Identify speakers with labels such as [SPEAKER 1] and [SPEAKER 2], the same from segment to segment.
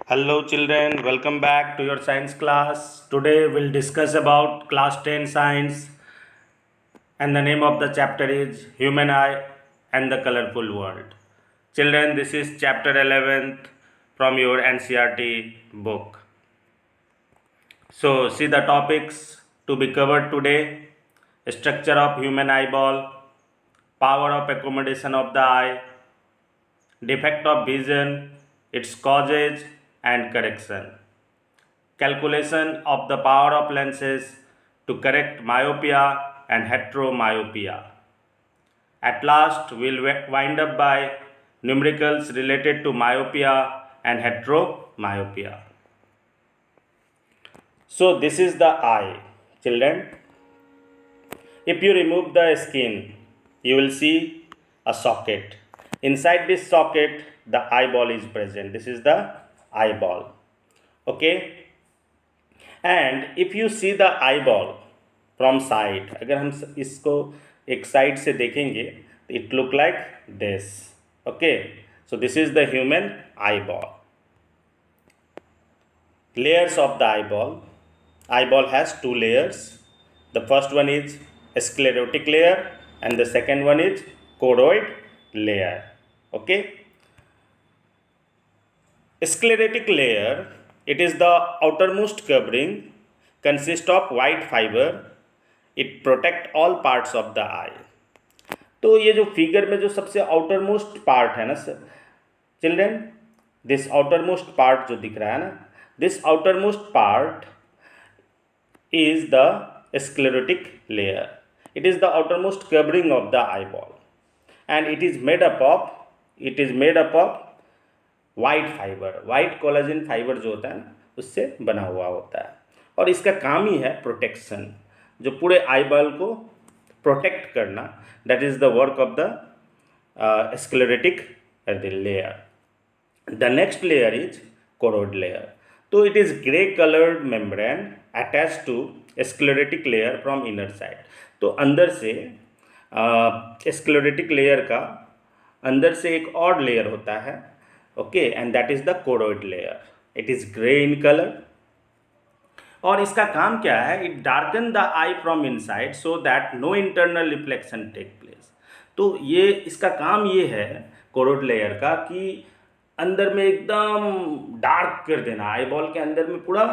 [SPEAKER 1] Hello children, welcome back to your science class. Today we'll discuss about class 10 science and the name of the chapter is Human Eye and the Colorful World. Children, this is chapter 11th from your NCERT book. So see the topics to be covered today: structure of human eyeball, power of accommodation of the eye, defect of vision, its causes and correction, calculation of the power of lenses to correct myopia and heteromyopia. At last, we'll wind up by numericals related to myopia and heteromyopia. So, this is the eye, children. If you remove the skin, you will see a socket. Inside this socket, the eyeball is present. This is the eyeball. Okay. And if you see the eye ball from side, अगर हम इसको एक side से देखेंगे तो it look like this. Okay, so this is the human eye ball. Layers of the eyeball. Eyeball has two layers. The first one is sclerotic layer and the second one is choroid layer. Okay. Sclerotic layer, it is the outermost covering, consists of white fiber. It protect all parts of the eye. तो ये जो figure में जो सबसे outermost part है ना children, this outermost part जो दिख रहा है ना, this outermost part is the sclerotic layer. It is the outermost covering of the eyeball and it is made up of white fiber. white collagen fiber जो होता है ना, उससे बना हुआ होता है और इसका काम ही है प्रोटेक्शन, जो पूरे आईबॉल को प्रोटेक्ट करना. That is the work of the sclerotic layer. The next layer is choroid layer. तो it is grey coloured membrane attach to sclerotic layer from inner side. तो अंदर से स्क्लेरोटिक लेयर का अंदर से एक और लेयर होता है. Okay, and that is the choroid layer. It is grey in colour और इसका काम क्या है? It darken the eye from inside so that no internal reflection take place. तो ये इसका काम ये है choroid लेयर का कि अंदर में एकदम डार्क कर देना, आईबॉल के अंदर में पूरा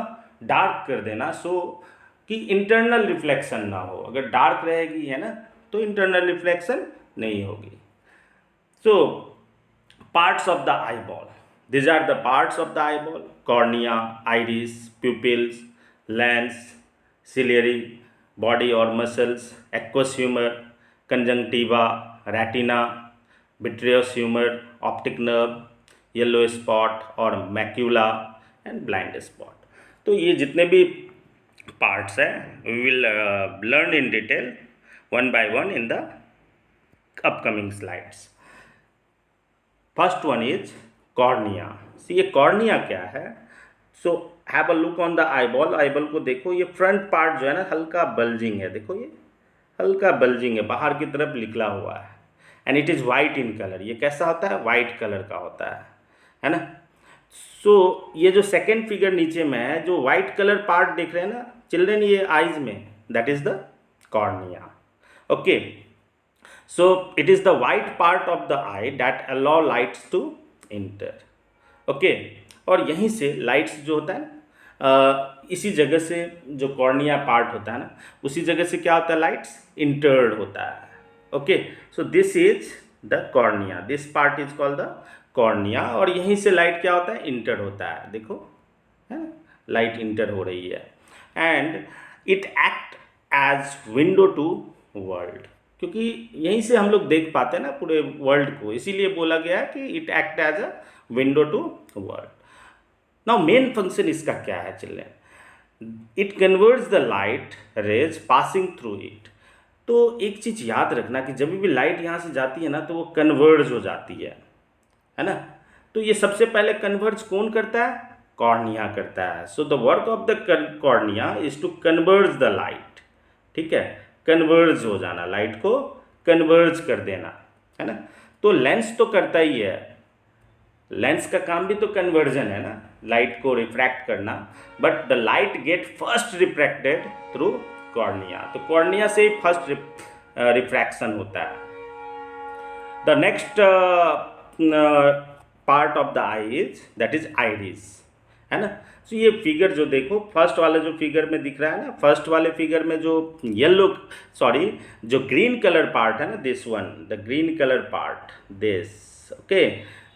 [SPEAKER 1] डार्क कर देना, सो कि इंटरनल रिफ्लेक्शन ना हो. अगर डार्क रहेगी है ना तो इंटरनल रिफ्लेक्शन नहीं होगी. So parts of the eyeball, these are the parts of the eyeball: cornea, iris, pupils, lens, ciliary body और muscles, aqueous humour, conjunctiva, retina, vitreous humour, optic nerve, yellow spot और macula and blind spot. तो ये जितने भी parts हैं we will learn in detail one by one in the upcoming slides. First one is cornea. ये cornea क्या है? So have a look on the eyeball. Eyeball को देखो, ये फ्रंट पार्ट जो है ना हल्का बल्जिंग है. देखो ये हल्का बल्जिंग है, बाहर की तरफ निकला हुआ है. And it is white in colour. ये कैसा होता है? वाइट कलर का होता है ना. सो ये जो सेकेंड फिगर नीचे में है, जो वाइट कलर पार्ट देख रहे हैं ना चिल्ड्रन, ये आइज में, that is the cornea. Okay, so it is the white part of the eye that allow lights to enter. Okay, और यहीं से लाइट्स जो होता है ना, इसी जगह से जो कॉर्निया पार्ट होता है ना, उसी जगह से क्या होता है? लाइट्स इंटर्ड होता है. Okay, so this is the cornea. This part is called the cornea और यहीं से लाइट क्या होता है? इंटर होता है. देखो है ना, लाइट इंटर हो रही है. And it act as window to world, क्योंकि यहीं से हम लोग देख पाते हैं ना पूरे वर्ल्ड को, इसीलिए बोला गया है कि it act as a window to world. Now main function इसका क्या है children? It converts the light rays passing through it. तो एक चीज़ याद रखना कि जब भी लाइट यहाँ से जाती है ना तो वो कन्वर्ज हो जाती है ना. तो ये सबसे पहले कन्वर्ज कौन करता है? कॉर्निया करता है. So the work of the cornea is to converge the light. ठीक है, कन्वर्ज हो जाना, लाइट को कन्वर्ज कर देना, है ना. तो लेंस तो करता ही है, लेंस का काम भी तो कन्वर्जन है ना, लाइट को रिफ्रैक्ट करना, but the light get first refracted through cornea, तो कॉर्निया से ही फर्स्ट रिफ्रैक्शन होता है। The next part of the eye is that is iris, है ना। तो ये फिगर जो देखो, फर्स्ट वाला जो फिगर में दिख रहा है ना, फर्स्ट वाले फिगर में जो येलो, सॉरी, जो ग्रीन कलर पार्ट है ना, this one, the green colour part, this, okay,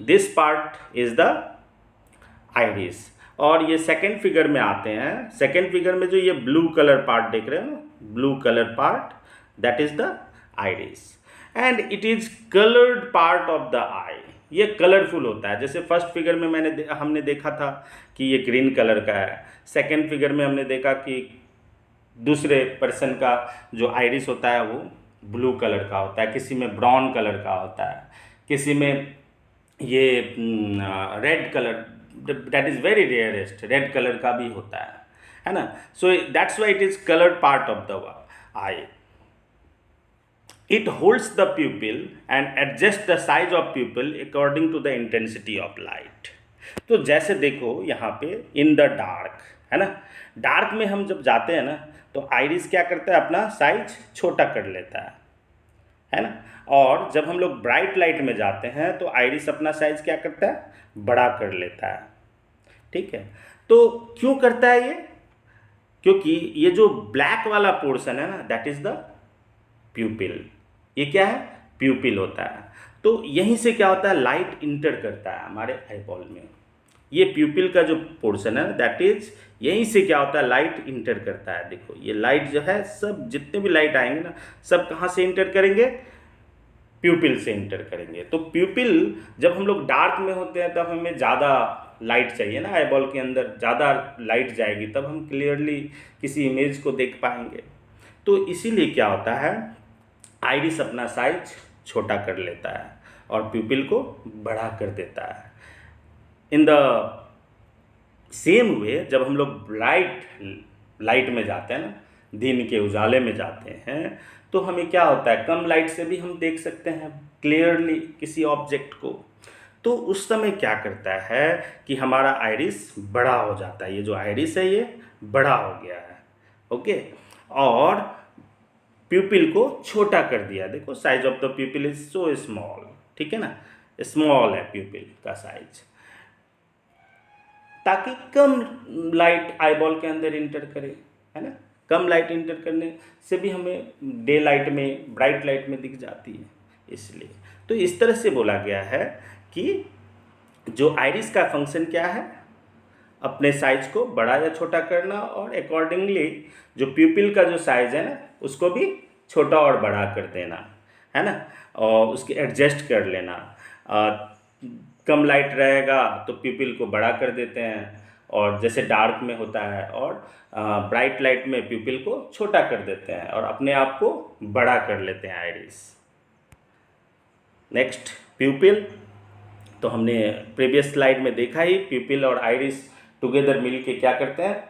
[SPEAKER 1] this part is the iris. और ये सेकेंड फिगर में आते हैं, सेकेंड फिगर में जो ये ब्लू कलर पार्ट देख रहे हो ना, blue colour part, that is the iris, and it is coloured part of the eye. ये कलरफुल होता है, जैसे फर्स्ट फिगर में हमने देखा था कि ये ग्रीन कलर का है, सेकेंड फिगर में हमने देखा कि दूसरे पर्सन का जो आइरिस होता है वो ब्लू कलर का होता है, किसी में ब्राउन कलर का होता है, किसी में ये red colour, that is very rarest, red colour का भी होता है ना। So that's why it is coloured part of the I. It holds the pupil and adjusts the size of pupil according to the intensity of light. तो जैसे देखो यहाँ पे इन द डार्क, है ना, डार्क में हम जब जाते हैं ना तो आइरिस क्या करता है, अपना साइज छोटा कर लेता है ना। और जब हम लोग ब्राइट लाइट में जाते हैं तो आइरिस अपना साइज क्या करता है, बड़ा कर लेता है, ठीक है। तो क्यों करता है ये, क्योंकि ये जो ब्लैक वाला पोर्शन है ना, दैट इज द प्यूपिल, ये क्या है, प्यूपिल होता है। तो यहीं से क्या होता है, लाइट इंटर करता है हमारे आईबॉल में, ये प्यूपिल का जो पोर्शन है दैट इज, यहीं से क्या होता है, लाइट इंटर करता है। देखो ये लाइट जो है, सब जितने भी लाइट आएंगे ना, सब कहाँ से इंटर करेंगे, प्यूपिल से इंटर करेंगे। तो प्यूपिल, जब हम लोग डार्क में होते हैं तब हमें ज़्यादा लाइट चाहिए ना, आईबॉल के अंदर ज़्यादा लाइट जाएगी तब हम क्लियरली किसी इमेज को देख पाएंगे। तो इसीलिए क्या होता है, आइरिस अपना साइज छोटा कर लेता है और प्यूपिल को बड़ा कर देता है। इन द सेम वे जब हम लोग लाइट में जाते हैं ना, दिन के उजाले में जाते हैं, तो हमें क्या होता है, कम लाइट से भी हम देख सकते हैं क्लियरली किसी ऑब्जेक्ट को। तो उस समय क्या करता है कि हमारा आइरिस बड़ा हो जाता है, ये जो आइरिस है ये बड़ा हो गया है, ओके। और प्यूपिल को छोटा कर दिया, देखो size of the प्यूपिल is so small, ठीक है ना, स्मॉल है प्यूपिल का साइज, ताकि कम लाइट आईबॉल के अंदर इंटर करे, है ना। कम लाइट इंटर करने से भी हमें डे लाइट में, ब्राइट लाइट में दिख जाती है, इसलिए। तो इस तरह से बोला गया है कि जो आइरिस का फंक्शन क्या है, अपने साइज को बड़ा या छोटा करना, और अकॉर्डिंगली जो प्यूपिल का जो साइज है ना उसको भी छोटा और बड़ा कर देना, है ना, और उसके एडजस्ट कर लेना। कम लाइट रहेगा तो प्यूपिल को बड़ा कर देते हैं, और जैसे डार्क में होता है, और ब्राइट लाइट में प्यूपिल को छोटा कर देते हैं और अपने आप को बड़ा कर लेते हैं आइरिस। नेक्स्ट प्यूपिल, तो हमने प्रीवियस स्लाइड में देखा ही, प्यूपिल और आइरिस टुगेदर मिल के क्या करते हैं,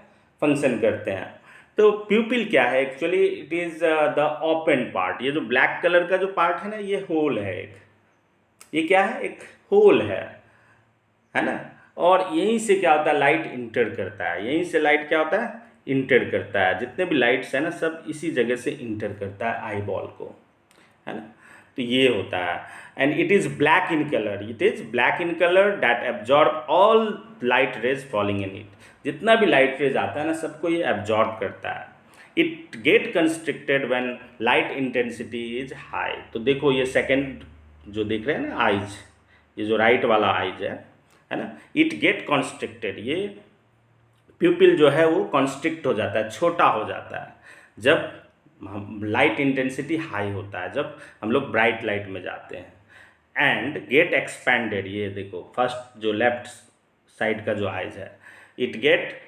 [SPEAKER 1] फंक्शन करते हैं। तो प्यूपिल क्या है, actually it is the open part, ये जो ब्लैक कलर का जो पार्ट है ना, ये होल है एक, ये क्या है, एक होल है ना। और यहीं से क्या होता है, लाइट इंटर करता है, यहीं से लाइट क्या होता है, इंटर करता है, जितने भी लाइट्स है ना सब इसी जगह से इंटर करता है आई बॉल को, है ना। तो ये होता है, and it is black in colour, it is black in colour that absorb all light rays falling in it, जितना भी लाइट रेज आता है ना सबको ये एब्जॉर्ब करता है। It get constricted when light intensity is high. तो देखो ये सेकेंड जो देख रहे हैं ना आइज, ये जो राइट वाला आइज है ना, इट गेट कॉन्स्ट्रिक्टेड, ये प्यूपिल जो है वो कॉन्स्ट्रिक्ट हो जाता है, छोटा हो जाता है जब लाइट इंटेंसिटी हाई होता है, जब हम लोग ब्राइट लाइट में जाते हैं। एंड गेट एक्सपैंडेड, ये देखो फर्स्ट जो लेफ्ट साइड का जो आइज है, it get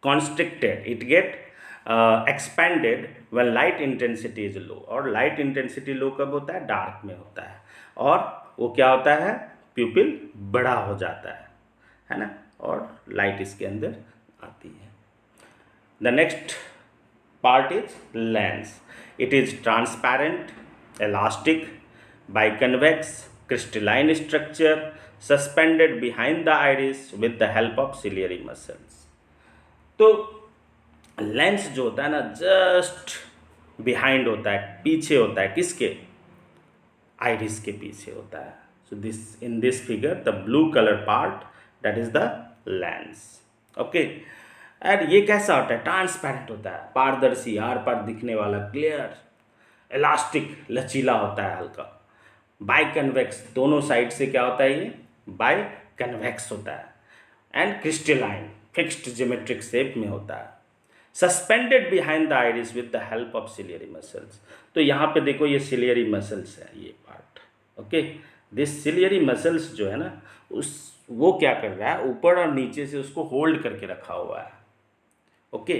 [SPEAKER 1] constricted, it get expanded when light intensity is low. और लाइट इंटेंसिटी लो कब होता है, डार्क में होता है, और वो क्या होता है, प्यूपिल बड़ा हो जाता है ना, और लाइट इसके अंदर आती है। The next part is lens. It is transparent, elastic, biconvex, crystalline structure, suspended behind the iris with the help of ciliary muscles. तो लेंस जो होता है ना, जस्ट बिहाइंड होता है, पीछे होता है, किसके? आइरिस के पीछे होता है। So this in this figure the blue colour part that is the lens. Okay, and ये कैसा होता है? ट्रांसपेरेंट होता है, पारदर्शी, आर पार दिखने वाला, क्लियर, इलास्टिक, लचीला होता है, हल्का। बाई कन्वेक्स, दोनों साइड से क्या होता है ये? बाई कन्वेक्स होता है। And crystalline, fixed geometric shape में होता है। Suspended behind the iris with the help of ciliary muscles. तो यहाँ पे देखो ये सिलियरी मसल्स है, ये part. Okay, this ciliary muscles जो है ना, उस वो क्या कर रहा है? ऊपर और नीचे से उसको होल्ड करके रखा हुआ है। ओके,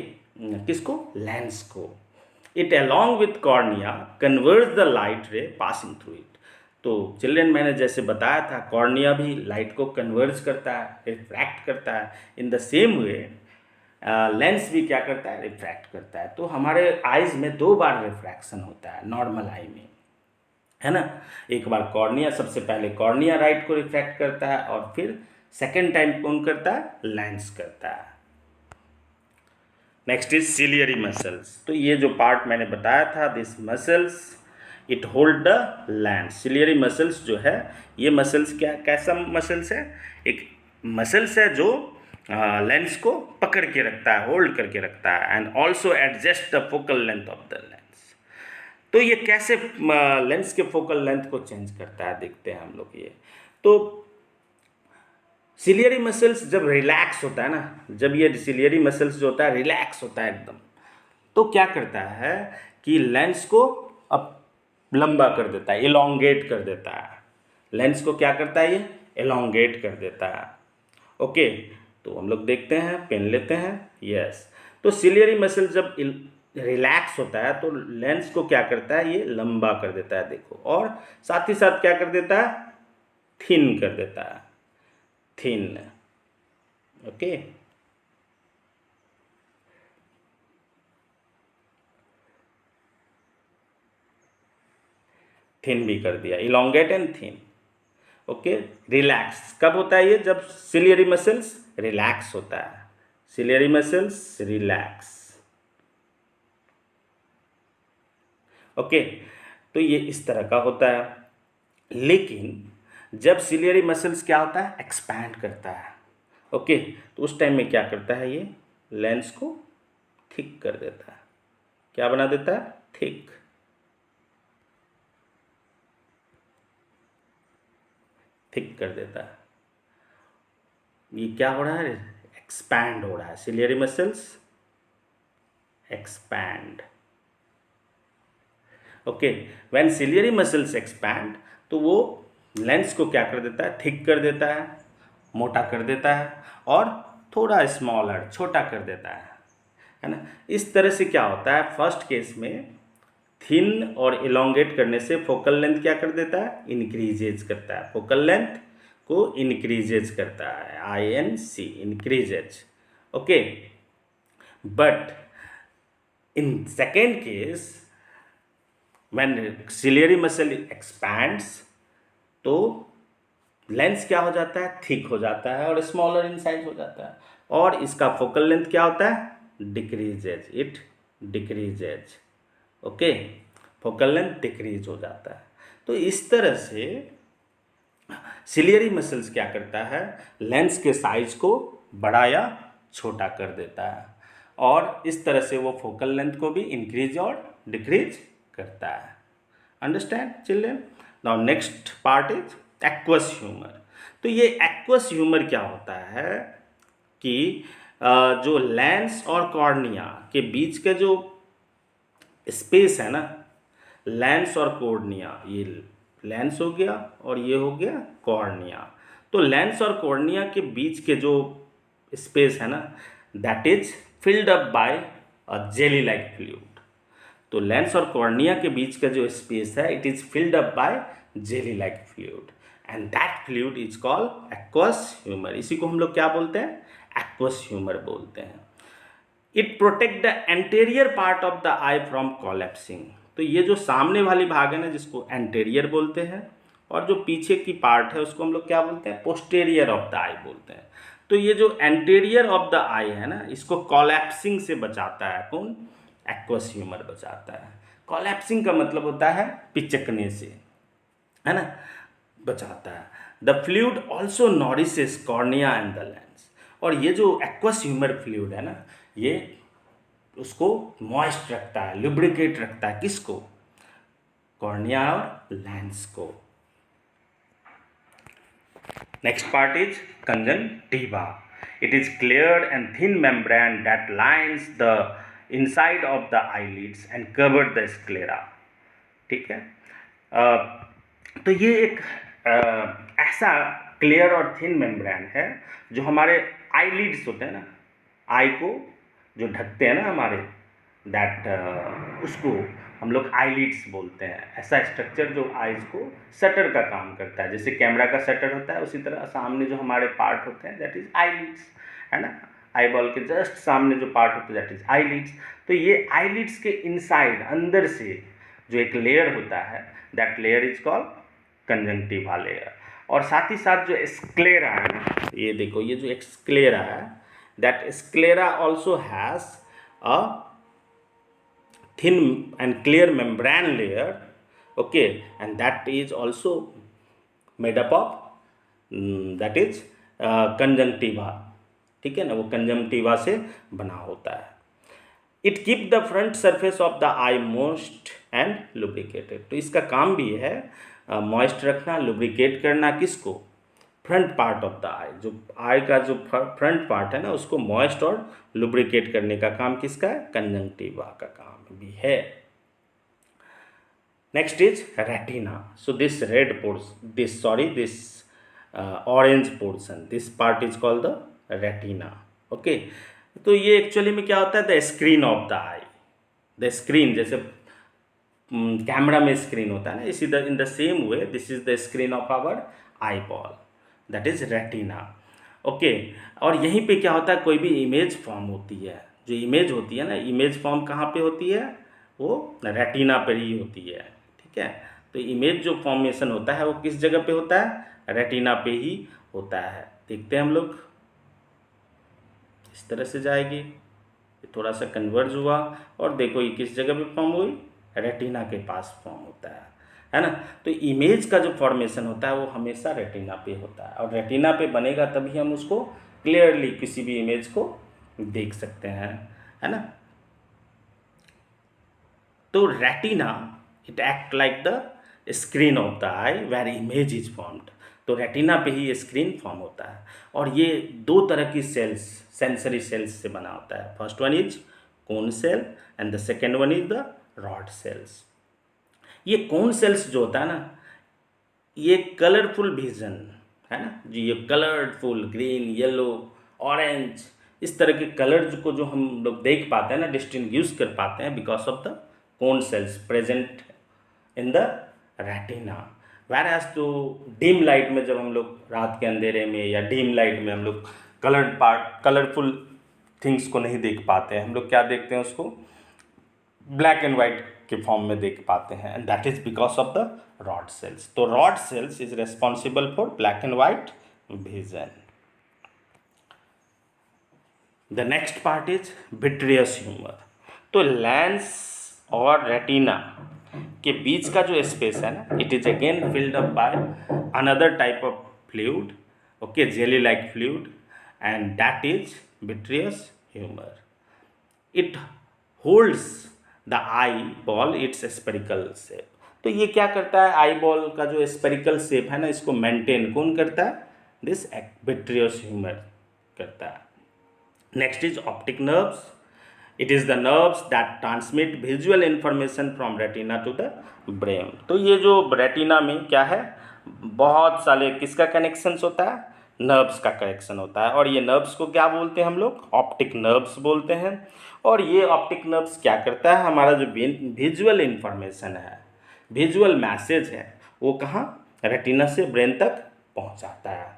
[SPEAKER 1] किसको? लेंस को। It along with cornea converts the light रे पासिंग थ्रू इट। तो चिल्ड्रन, मैंने जैसे बताया था, कॉर्निया भी लाइट को कन्वर्ज करता है, रिफ्रैक्ट करता है। इन द सेम वे लेंस भी क्या करता है? रिफ्रैक्ट करता है। तो हमारे आइज में 2 बार रिफ्रैक्शन होता है नॉर्मल आई में, है ना। एक बार कॉर्निया, सबसे पहले कॉर्निया राइट को रिफ्रैक्ट करता है, और फिर सेकेंड टाइम कौन करता है? लेंस करता है। Next is ciliary muscles. तो ये जो पार्ट मैंने बताया था, this muscles it hold the lens. Ciliary muscles जो है, ये मसल्स क्या, कैसा मसल्स है? एक मसल्स है जो लेंस को पकड़ के रखता है, होल्ड करके रखता है, and also adjust the focal length of the lens. तो ये कैसे लेंस के फोकल लेंथ को चेंज करता है, देखते हैं हम लोग ये। तो सिलियरी मसल्स जब रिलैक्स होता है ना, जब ये सिलियरी मसल्स जो होता है रिलैक्स होता है एकदम, तो क्या करता है कि लेंस को अब लंबा कर देता है, इलोंगेट कर देता है। लेंस को क्या करता है? ये इलोंगेट कर देता है। ओके, तो हम लोग देखते हैं, पेन लेते हैं। यस, तो सिलियरी मसल जब रिलैक्स होता है तो लेंस को क्या करता है? ये लंबा कर देता है, देखो। और साथ ही साथ क्या कर देता है? थिन कर देता है, थिन। ओके, थिन भी कर दिया, elongate and thin. Okay, relax कब होता है ये? जब सिलियरी मसल्स रिलैक्स होता है, सिलियरी मसल्स रिलैक्स। ओके, तो ये इस तरह का होता है। लेकिन जब सिलियरी मसल्स क्या होता है? एक्सपैंड करता है। ओके, तो उस टाइम में क्या करता है? ये लेंस को थिक कर देता है। क्या बना देता है? थिक। थिक कर देता है। ये क्या हो रहा है? एक्सपैंड हो रहा है, ciliary muscles expand. Okay, when ciliary muscles expand, तो वो लेंस को क्या कर देता है? थिक कर देता है, मोटा कर देता है, और थोड़ा स्मॉलर, छोटा कर देता है ना। इस तरह से क्या होता है? फर्स्ट केस में थिन और इलोंगेट करने से फोकल लेंथ क्या कर देता है? इंक्रीजेज करता है, फोकल लेंथ को इंक्रीजेज करता है, INC, increases. Okay, but in second case when ciliary muscle expands, तो लेंस क्या हो जाता है? थिक हो जाता है और स्मॉलर इन साइज हो जाता है, और इसका फोकल लेंथ क्या होता है? Decreases, it decreases. Okay, focal length decrease हो जाता है। तो इस तरह से सिलियरी मसल्स क्या करता है? लेंस के साइज को बड़ा या छोटा कर देता है, और इस तरह से वो फोकल लेंथ को भी इंक्रीज और डिक्रीज करता है। Understand children? Now next part is aqueous humour. तो ये एक्वस ह्यूमर क्या होता है कि जो लेंस और कॉर्निया के बीच का जो स्पेस है ना, लेंस और कॉर्निया, ये लेंस हो गया और ये हो गया कॉर्निया। तो लेंस और कॉर्निया के बीच के जो स्पेस है ना, that is filled up bye a jelly like fluid. तो लेंस और कॉर्निया के बीच का जो स्पेस है, it is filled up bye jelly like fluid, and that fluid is called aqueous humour. इसी को हम लोग क्या बोलते हैं? एक्वस ह्यूमर बोलते हैं। It protect the anterior part of the eye from collapsing. तो ये जो सामने वाली भाग है ना, जिसको एंटेरियर बोलते हैं, और जो पीछे की पार्ट है उसको हम लोग क्या बोलते हैं, पोस्टेरियर ऑफ द आई बोलते हैं। तो ये जो एंटीरियर ऑफ द आई है ना, इसको कोलैप्सिंग से बचाता है कौन, एक्वस ह्यूमर बचाता है। कोलैप्सिंग का मतलब होता है पिचकने से, है ना, बचाता है। The fluid also nourishes cornea and the lens. और ये जो एक्वस ह्यूमर फ्लूइड है ना, ये उसको मॉइस्ट रखता है, लुब्रिकेट रखता है, किसको, कॉर्निया और लेंस को। Next part is conjunctiva. It is clear and thin membrane that lines the inside of the eyelids and cover the sclera. ठीक है, तो ये एक ऐसा क्लियर और थिन मेम्ब्रेन है जो हमारे आईलिड्स होते हैं ना, आई को जो ढकते हैं ना हमारे, दैट उसको हम लोग आईलिड्स बोलते हैं। ऐसा स्ट्रक्चर जो आईज को शटर का काम करता है, जैसे कैमरा का शटर होता है, उसी तरह सामने जो हमारे पार्ट होते हैं दैट इज आईलिड्स, है ना। आई बॉल के जस्ट सामने जो पार्ट होता है दैट इज आईलिड्स। तो ये आईलिड्स के इनसाइड, अंदर से जो एक लेयर होता है, that layer is called conjunctiva layer. और साथ ही साथ जो स्क्लेरा है ना, ये देखो, ये जो स्क्लेरा है, that sclera also has a thin and clear membrane layer, okay, and that is also made up of that is conjunctiva। ठीक है ना, वो कंजंक्टिवा से बना होता है। It keep the front surface of the I moist and lubricated. तो इसका काम भी है मॉइस्ट रखना, लुब्रिकेट करना, किसको, फ्रंट पार्ट ऑफ द आई, जो आई का जो फ्रंट पार्ट है ना, उसको मॉइस्ट और लुब्रिकेट करने का काम किसका है, कंजंक्टिवा का काम भी है। Next is retina. So this red portion, this orange portion, this part is called the retina, okay. तो ये एक्चुअली में क्या होता है, the screen of the eye. The screen, जैसे कैमरा में स्क्रीन होता है ना, इसी in the same way this is the screen of our eyeball, that is retina, okay. और यहीं पे क्या होता है, कोई भी इमेज फॉर्म होती है, जो इमेज होती है ना, इमेज फॉर्म कहाँ पे होती है, वो रेटिना पर ही होती है। ठीक है, तो इमेज जो फॉर्मेशन होता है वो किस जगह पे होता है, रेटिना पे ही होता है। देखते हैं हम लोग, इस तरह से जाएगी, थोड़ा सा कन्वर्ज हुआ, और देखो ये किस जगह पे फॉर्म हुई, रेटिना के पास फॉर्म होता है ना। तो इमेज का जो फॉर्मेशन होता है वो हमेशा रेटिना पे होता है, और रेटिना पे बनेगा तभी हम उसको क्लियरली किसी भी इमेज को देख सकते हैं, है ना। तो retina it act like the screen of the eye where image is formed. तो रेटिना पे ही स्क्रीन फॉर्म होता है, और ये दो तरह की सेल्स, सेंसरी सेल्स से बना होता है। First one is cone cell and the second one is the rod cells. ये कोन सेल्स जो होता है ना, ये कलरफुल विजन है ना जी, ये कलरफुल ग्रीन, येलो, ऑरेंज, इस तरह के कलर को जो हम लोग देख पाते हैं ना, डिस्टिंग्विश कर पाते हैं because of the cone cells present in the retina. whereas तो डिम लाइट में, जब हम लोग रात के अंधेरे में या डिम लाइट में हम लोग कलरफुल थिंग्स को नहीं देख पाते हैं, हम लोग क्या देखते हैं, उसको ब्लैक एंड वाइट के फॉर्म में देख पाते हैं, and that is because of the rod cells. तो rod cells is responsible for black and white vision. The next part is vitreous humour. तो लेंस और रेटिना के बीच का जो स्पेस है ना, it is again filled up by another type of fluid, okay, jelly like fluid, and that is vitreous humour. It holds the eye ball it's spherical shape. तो ये क्या करता है, आई बॉल का जो स्पेरिकल शेप है ना, इसको मेंटेन कौन करता है, दिस विट्रियस ह्यूमर करता है। Next is optic nerves. It is the nerves that transmit visual information from retina to the brain. तो ये जो रेटिना में क्या है, बहुत सारे किसका कनेक्शंस होता है, नर्व्स का कनेक्शन होता है, और ये नर्व्स को क्या बोलते हैं हम लोग, ऑप्टिक नर्व्स बोलते हैं। और ये ऑप्टिक नर्व्स क्या करता है, हमारा जो विजुअल इंफॉर्मेशन है, विजुअल मैसेज है, वो कहाँ, रेटिना से ब्रेन तक पहुँचाता है।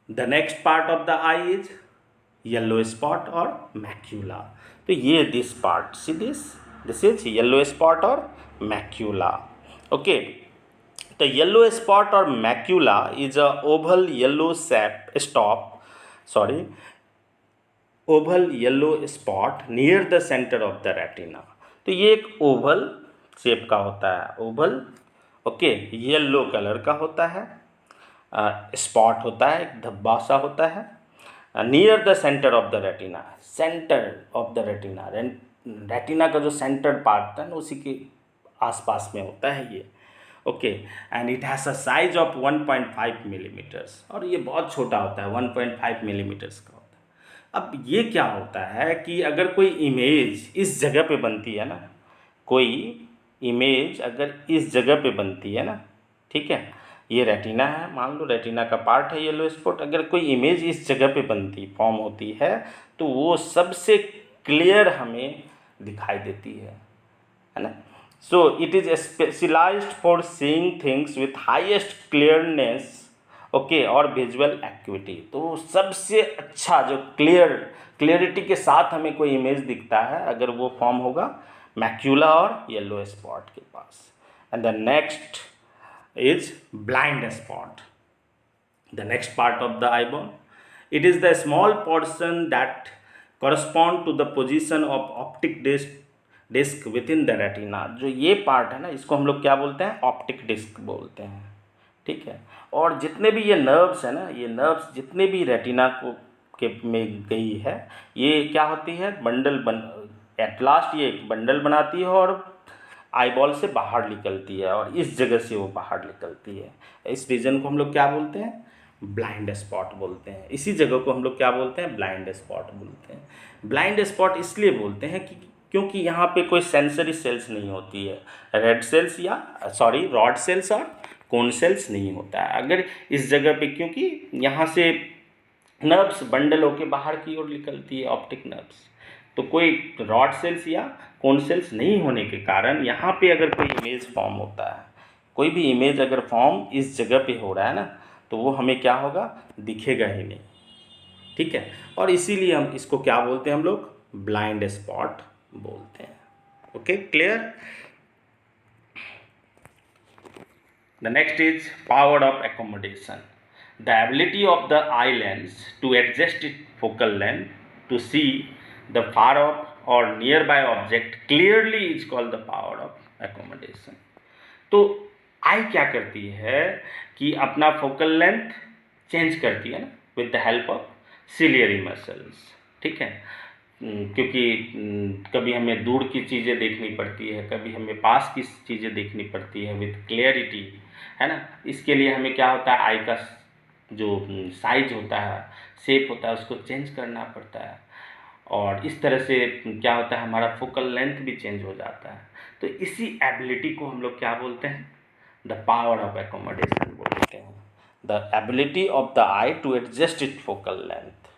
[SPEAKER 1] The next part of the eye is yellow spot और मैक्यूला। तो ये this part, see this is yellow spot और macula, okay, the yellow spot or macula is a oval yellow sorry, Oval yellow spot near the centre of the retina. तो ये एक Oval shape का होता है, Oval, okay, yellow colour का होता है, स्पॉट होता है, एक धब्बा सा होता है, near the centre of the retina, centre of the retina, retina का जो सेंटर पार्ट है ना उसी के आसपास में होता है ये, okay. And it has a size of 1.5 millimetres, और ये बहुत छोटा होता है, 1.5 मिलीमीटर्स का होता है। अब ये क्या होता है कि अगर कोई इमेज इस जगह पे बनती है ना, कोई इमेज अगर इस जगह पे बनती है ना, ठीक है, ये रेटिना है, मान लो रेटिना का पार्ट है येलो स्पॉट, अगर कोई इमेज इस जगह पे बनती फॉर्म होती है तो वो सबसे क्लियर हमें दिखाई देती है ना। So it is specialised for seeing things with highest clearness, okay, और विजुअल एक्टिविटी। तो सबसे अच्छा जो क्लियरिटी के साथ हमें कोई इमेज दिखता है अगर वो फॉर्म होगा मैक्यूला और येलो स्पॉट के पास। And the next is blind spot, the next part of the eyeball. It is the small portion that correspond to the position of optic disc within the retina। जो ये part है ना इसको हम लोग क्या बोलते हैं, ऑप्टिक डिस्क बोलते हैं, ठीक है। और जितने भी ये नर्व्स है ना, ये नर्व्स जितने भी रेटिना को के में गई है, ये क्या होती है, बंडल एट लास्ट ये एक बंडल बनाती है और आईबॉल से बाहर निकलती है, और इस जगह से वो बाहर निकलती है। इस रीजन को हम लोग क्या बोलते हैं, ब्लाइंड स्पॉट बोलते हैं। इसी जगह को हम लोग क्या बोलते हैं, ब्लाइंड स्पॉट बोलते हैं। ब्लाइंड स्पॉट इसलिए बोलते हैं कि क्योंकि यहाँ पे कोई सेंसरी सेल्स नहीं होती है, रेड सेल्स या सॉरी रॉड सेल्स और कोन सेल्स नहीं होता है अगर इस जगह पे, क्योंकि यहाँ से नर्व्स बंडल होके बाहर की ओर निकलती है, ऑप्टिक नर्व्स, तो कोई रॉड सेल्स या कोन सेल्स नहीं होने के कारण यहाँ पे अगर कोई इमेज फॉर्म होता है, कोई भी इमेज अगर फॉर्म इस जगह पे हो रहा है ना, तो वो हमें क्या होगा, दिखेगा ही नहीं, ठीक है। और इसीलिए हम इसको क्या बोलते हैं, हम लोग ब्लाइंड स्पॉट बोलते हैं। Okay, clear. The next is power of accommodation. The ability of the eye lens to adjust its focal length to see the far off or nearby object clearly is called the power of accommodation। तो आई क्या करती है कि अपना focal length change करती है ना with the help of ciliary muscles, ठीक है। क्योंकि कभी हमें दूर की चीज़ें देखनी पड़ती है, कभी हमें पास की चीज़ें देखनी पड़ती है विद क्लियरिटी, है ना। इसके लिए हमें क्या होता है, आई का जो साइज होता है, शेप होता है, उसको चेंज करना पड़ता है, और इस तरह से क्या होता है, हमारा फोकल लेंथ भी चेंज हो जाता है। तो इसी एबिलिटी को हम लोग क्या बोलते हैं, द पावर ऑफ एकोमोडेशन बोलते हैं। The ability of the eye to adjust it focal length,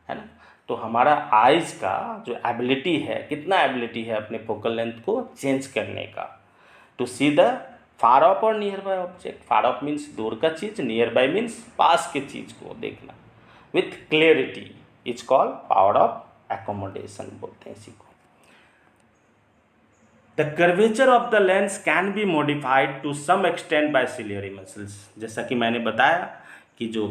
[SPEAKER 1] है ना। तो हमारा आइज़ का जो एबिलिटी है, कितना एबिलिटी है अपने फोकल लेंथ को चेंज करने का, to see the far off और nearby object. Far off means दूर का चीज़, नियर बाय मीन्स पास के चीज़ को देखना with clarity is called power of accommodation बोलते हैं इसी को। The curvature of the lens can be modified to some extent by ciliary muscles. जैसा कि मैंने बताया कि जो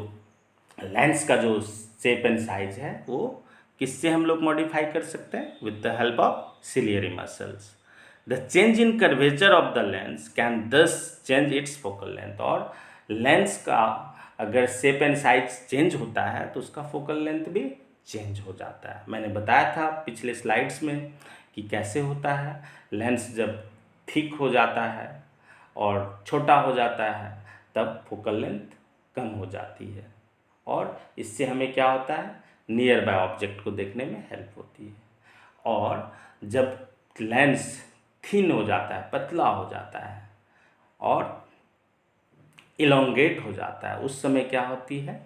[SPEAKER 1] लेंस का जो शेप एंड साइज है वो किससे हम लोग मॉडिफाई कर सकते हैं, with the help of ciliary muscles. The change in curvature of the lens can दस चेंज इट्स फोकल लेंथ। और लेंस का अगर शेप एंड साइज चेंज होता है तो उसका फोकल लेंथ भी चेंज हो जाता है। मैंने बताया था पिछले स्लाइड्स में कि कैसे होता है, लेंस जब थिक हो जाता है और छोटा हो जाता है तब फोकल लेंथ कम हो जाती है, और इससे हमें क्या होता है, नियर बाय ऑब्जेक्ट को देखने में हेल्प होती है। और जब लेंस थिन हो जाता है, पतला हो जाता है और इलोंगेट हो जाता है, उस समय क्या होती है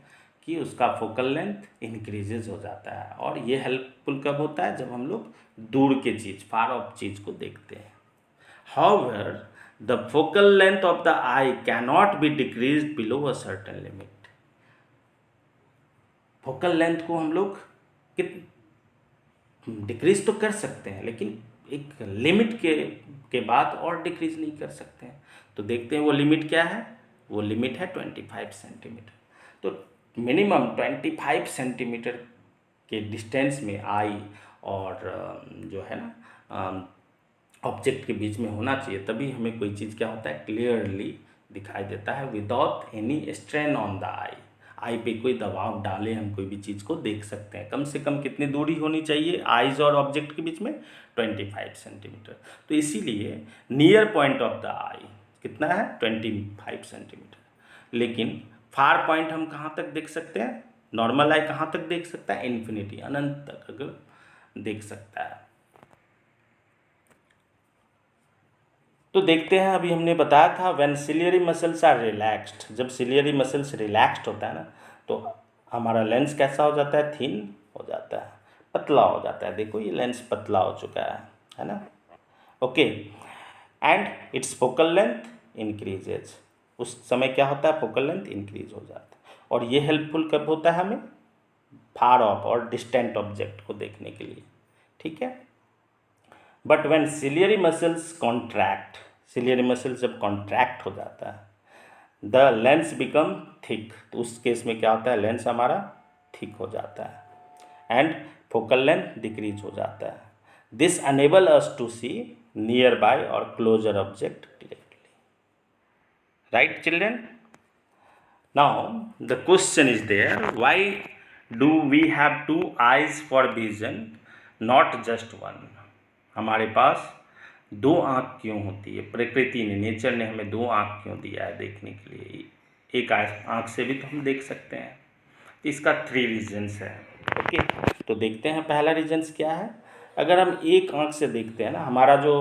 [SPEAKER 1] कि उसका फोकल लेंथ इंक्रीजेज हो जाता है। और ये हेल्पफुल कब होता है, जब हम लोग दूर के चीज़, फार ऑफ चीज़ को देखते हैं। However the focal length of the I cannot be decreased below a certain limit. Focal length को हम लोग डिक्रीज तो कर सकते हैं, लेकिन एक लिमिट के बाद और डिक्रीज नहीं कर सकते हैं। तो देखते हैं वो लिमिट क्या है, वो लिमिट है 25 सेंटीमीटर। तो मिनिमम 25 सेंटीमीटर के डिस्टेंस में आई और जो है ना ऑब्जेक्ट के बीच में होना चाहिए, तभी हमें कोई चीज़ क्या होता है, क्लियरली दिखाई देता है without any strain on the eye. Eye पे कोई दबाव डाले हम कोई भी चीज़ को देख सकते हैं। कम से कम कितनी दूरी होनी चाहिए आइज और ऑब्जेक्ट के बीच में, 25 सेंटीमीटर। तो इसीलिए नियर पॉइंट ऑफ द आई कितना है, 25 सेंटीमीटर। लेकिन फार पॉइंट हम कहाँ तक देख सकते हैं, नॉर्मल आई कहाँ तक देख सकता है, इन्फिनिटी, अनंत तक अगर देख सकता है। तो देखते हैं, अभी हमने बताया था when ciliary muscles are relaxed, जब सिलियरी मसल्स रिलैक्स्ड होता है ना, तो हमारा लेंस कैसा हो जाता है, थिन हो जाता है, पतला हो जाता है। देखो ये लेंस पतला हो चुका है ना। Okay, and it's focal length increases, उस समय क्या होता है, फोकल लेंथ इंक्रीज हो जाता है। और ये हेल्पफुल कब होता है हमें, फार ऑफ और डिस्टेंट ऑब्जेक्ट को देखने के लिए, ठीक है। But when ciliary muscles contract, ciliary muscles जब कॉन्ट्रैक्ट हो जाता है, द लेंस बिकम थिक, तो उस केस में क्या होता है, लेंस हमारा थिक हो जाता है एंड फोकल लेंथ डिक्रीज हो जाता है। This enable us to see nearby और closer object clearly. Right children, now the question is there, why do we have two eyes for vision not just one. हमारे पास दो आँख क्यों होती है, प्रकृति ने, नेचर ने हमें दो आँख क्यों दिया है देखने के लिए, एक आँख से भी तो हम देख सकते हैं। इसका 3 रीजन्स है। ओके, तो देखते हैं पहला रीजन्स क्या है। अगर हम एक आँख से देखते हैं ना, हमारा जो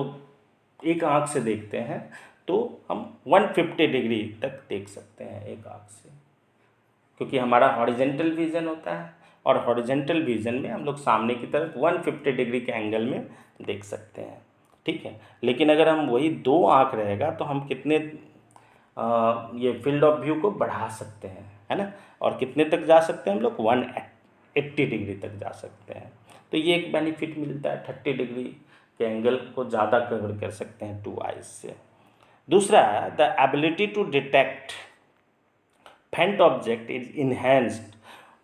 [SPEAKER 1] एक आँख से देखते हैं तो हम 150 डिग्री तक देख सकते हैं एक आँख से, क्योंकि हमारा हॉरिजेंटल विज़न होता है और हॉरिजेंटल विज़न में हम लोग सामने की तरफ 150 डिग्री के एंगल में देख सकते हैं, ठीक है। लेकिन अगर हम वही दो आँख रहेगा तो हम कितने ये फील्ड ऑफ व्यू को बढ़ा सकते हैं, है ना, और कितने तक जा सकते हैं हम लोग, 180 डिग्री तक जा सकते हैं। तो ये एक बेनिफिट मिलता है, 30 डिग्री के एंगल को ज़्यादा कवर कर सकते हैं 2 आइज से। दूसरा है द एबिलिटी टू डिटेक्ट फेंट object is enhanced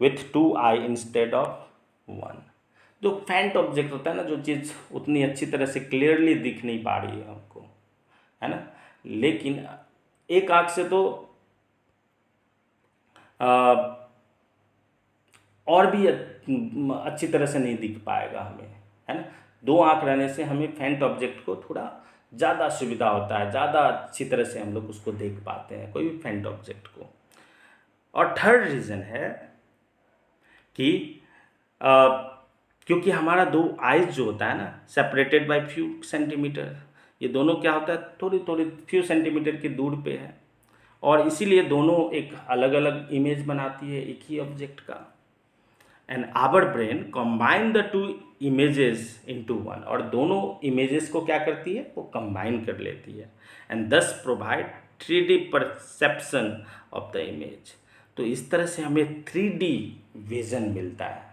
[SPEAKER 1] with 2 I instead of 1। जो फेंट ऑब्जेक्ट होता है ना, जो चीज़ उतनी अच्छी तरह से क्लियरली दिख नहीं पा रही है हमको, है ना, लेकिन एक आँख से तो और भी अच्छी तरह से नहीं दिख पाएगा हमें, है ना। दो आँख रहने से हमें फेंट ऑब्जेक्ट को थोड़ा ज़्यादा सुविधा होता है, ज़्यादा अच्छी तरह से हम लोग उसको देख पाते हैं, कोई भी फेंट ऑब्जेक्ट को। और थर्ड रीज़न है कि क्योंकि हमारा दो आइज जो होता है ना, सेपरेटेड बाय फ्यू सेंटीमीटर, ये दोनों क्या होता है, थोड़ी थोड़ी फ्यू सेंटीमीटर की दूर पे है, और इसीलिए दोनों एक अलग अलग इमेज बनाती है एक ही ऑब्जेक्ट का। And our brain combine the two images into one, और दोनों इमेजेस को क्या करती है, वो कंबाइन कर लेती है, एंड दस provide 3D perception of the image. तो इस तरह से हमें 3D विजन मिलता है,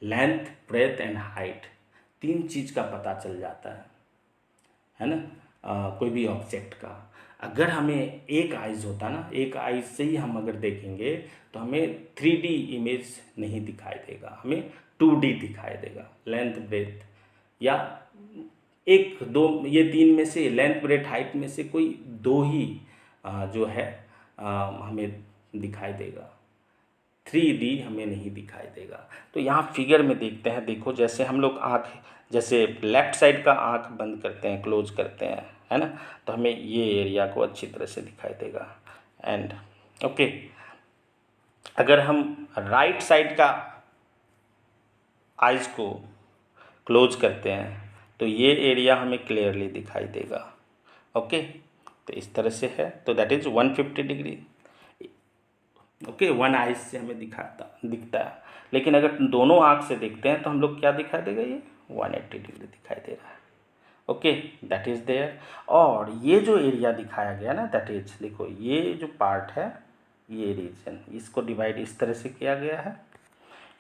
[SPEAKER 1] लेंथ, ब्रेथ एंड हाइट, 3 चीज़ का पता चल जाता है ना, कोई भी ऑब्जेक्ट का। अगर हमें एक आइज होता ना, एक आइज से ही हम अगर देखेंगे तो हमें 3D इमेज नहीं दिखाई देगा, हमें 2D दिखाई देगा, लेंथ, ब्रेथ, या एक दो, ये 3 में से, लेंथ, ब्रेथ, हाइट में से कोई 2 ही जो है हमें दिखाई देगा, 3D हमें नहीं दिखाई देगा। तो यहाँ फिगर में देखते हैं, देखो जैसे हम लोग आँख, जैसे लेफ़्ट साइड का आँख बंद करते हैं, क्लोज करते हैं, है ना, तो हमें ये एरिया को अच्छी तरह से दिखाई देगा। एंड ओके, अगर हम राइट साइड का आइज़ को क्लोज करते हैं तो ये एरिया हमें क्लियरली दिखाई देगा। ओके, तो इस तरह से है, तो that is 150 degree. Okay, one eyes से हमें दिखता है। लेकिन अगर दोनों आँख से देखते हैं तो हम लोग क्या दिखाई देगा, ये 180 डिग्री दिखाई दे रहा है। Okay, that is there. और ये जो एरिया दिखाया गया ना, दैट इज, देखो ये जो पार्ट है, ये रीजन, इसको डिवाइड इस तरह से किया गया है।